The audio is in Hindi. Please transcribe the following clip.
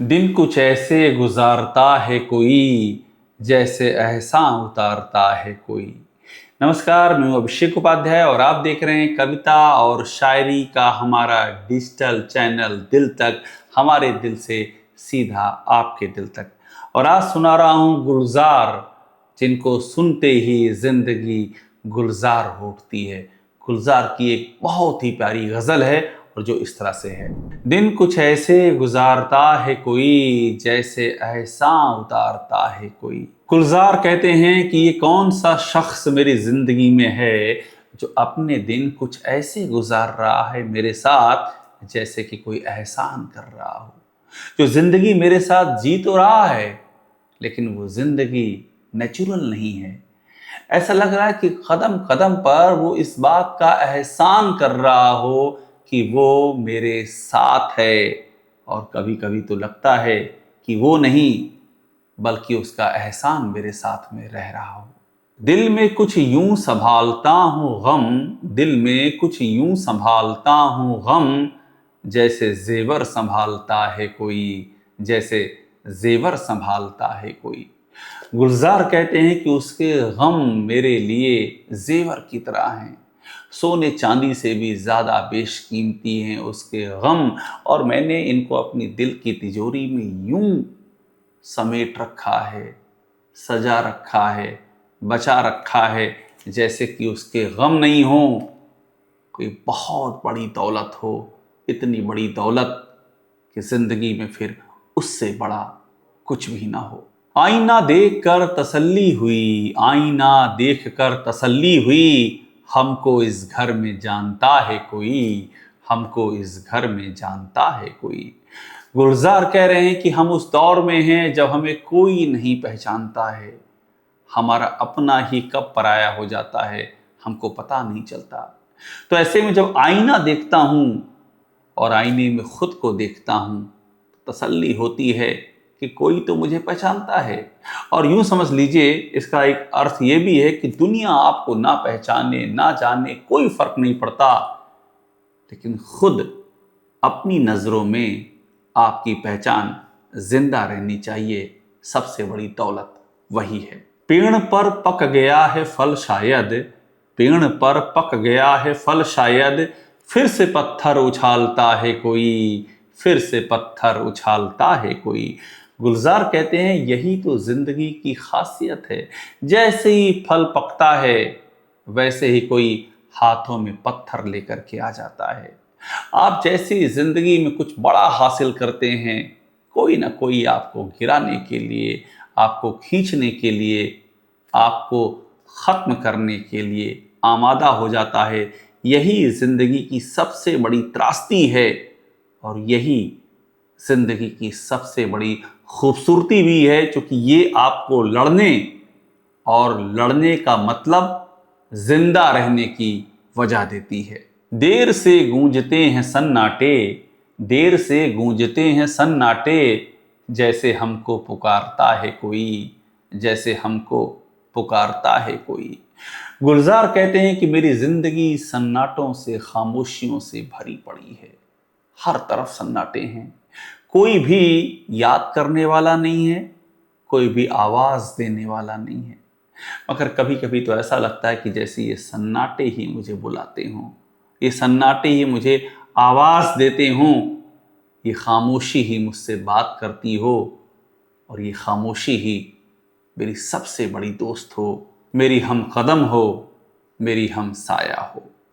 दिन कुछ ऐसे गुजारता है कोई, जैसे एहसान उतारता है कोई। नमस्कार, मैं हूं अभिषेक उपाध्याय और आप देख रहे हैं कविता और शायरी का हमारा डिजिटल चैनल दिल तक, हमारे दिल से सीधा आपके दिल तक। और आज सुना रहा हूं गुलजार, जिनको सुनते ही जिंदगी गुलजार उठती है। गुलजार की एक बहुत ही प्यारी गजल है और जो इस तरह से है। दिन कुछ ऐसे गुजारता है कोई, जैसे एहसान उतारता है कोई। गुलजार कहते हैं कि ये कौन सा शख्स मेरी जिंदगी में है जो अपने दिन कुछ ऐसे गुजार रहा है मेरे साथ, जैसे कि कोई एहसान कर रहा हो। जो जिंदगी मेरे साथ जी तो रहा है, लेकिन वो जिंदगी नेचुरल नहीं है। ऐसा लग रहा है कि कदम कदम पर वो इस बात का एहसान कर रहा हो कि वो मेरे साथ है। और कभी कभी तो लगता है कि वो नहीं, बल्कि उसका एहसान मेरे साथ में रह रहा हो। दिल में कुछ यूं संभालता हूँ गम, दिल में कुछ यूं संभालता हूँ गम, जैसे जेवर संभालता है कोई, जैसे जेवर संभालता है कोई। गुलजार कहते हैं कि उसके गम मेरे लिए जेवर की तरह हैं, सोने चांदी से भी ज़्यादा बेशकीमती हैं उसके गम। और मैंने इनको अपनी दिल की तिजोरी में यूं समेट रखा है, सजा रखा है, बचा रखा है, जैसे कि उसके गम नहीं हो कोई बहुत बड़ी दौलत हो। इतनी बड़ी दौलत कि जिंदगी में फिर उससे बड़ा कुछ भी ना हो। आईना देख कर तसल्ली हुई, आईना देख कर तसल्ली हुई, हमको इस घर में जानता है कोई, हमको इस घर में जानता है कोई। गुलजार कह रहे हैं कि हम उस दौर में हैं जब हमें कोई नहीं पहचानता है। हमारा अपना ही कब पराया हो जाता है, हमको पता नहीं चलता। तो ऐसे में जब आईना देखता हूँ और आईने में खुद को देखता हूँ, तो तसल्ली होती है कि कोई तो मुझे पहचानता है। और यूं समझ लीजिए, इसका एक अर्थ ये भी है कि दुनिया आपको ना पहचाने ना जाने कोई फर्क नहीं पड़ता, लेकिन खुद अपनी नजरों में आपकी पहचान जिंदा रहनी चाहिए। सबसे बड़ी दौलत वही है। पेड़ पर पक गया है फल शायद, पेड़ पर पक गया है फल शायद, फिर से पत्थर उछालता है कोई, फिर से पत्थर उछालता है कोई। गुलजार कहते हैं यही तो जिंदगी की खासियत है। जैसे ही फल पकता है, वैसे ही कोई हाथों में पत्थर लेकर के आ जाता है। आप जैसी जिंदगी में कुछ बड़ा हासिल करते हैं, कोई ना कोई आपको गिराने के लिए, आपको खींचने के लिए, आपको खत्म करने के लिए आमादा हो जाता है। यही जिंदगी की सबसे बड़ी त्रासदी है और यही जिंदगी की सबसे बड़ी खूबसूरती भी है, क्योंकि ये आपको लड़ने और लड़ने का मतलब जिंदा रहने की वजह देती है। देर से गूंजते हैं सन्नाटे, देर से गूंजते हैं सन्नाटे, जैसे हमको पुकारता है कोई, जैसे हमको पुकारता है कोई। गुलजार कहते हैं कि मेरी जिंदगी सन्नाटों से, खामोशियों से भरी पड़ी है। हर तरफ सन्नाटे हैं, कोई भी याद करने वाला नहीं है, कोई भी आवाज देने वाला नहीं है। मगर कभी कभी तो ऐसा लगता है कि जैसे ये सन्नाटे ही मुझे बुलाते हों, ये सन्नाटे ही मुझे आवाज देते हों, ये खामोशी ही मुझसे बात करती हो, और ये खामोशी ही मेरी सबसे बड़ी दोस्त हो, मेरी हम कदम हो, मेरी हम साया हो।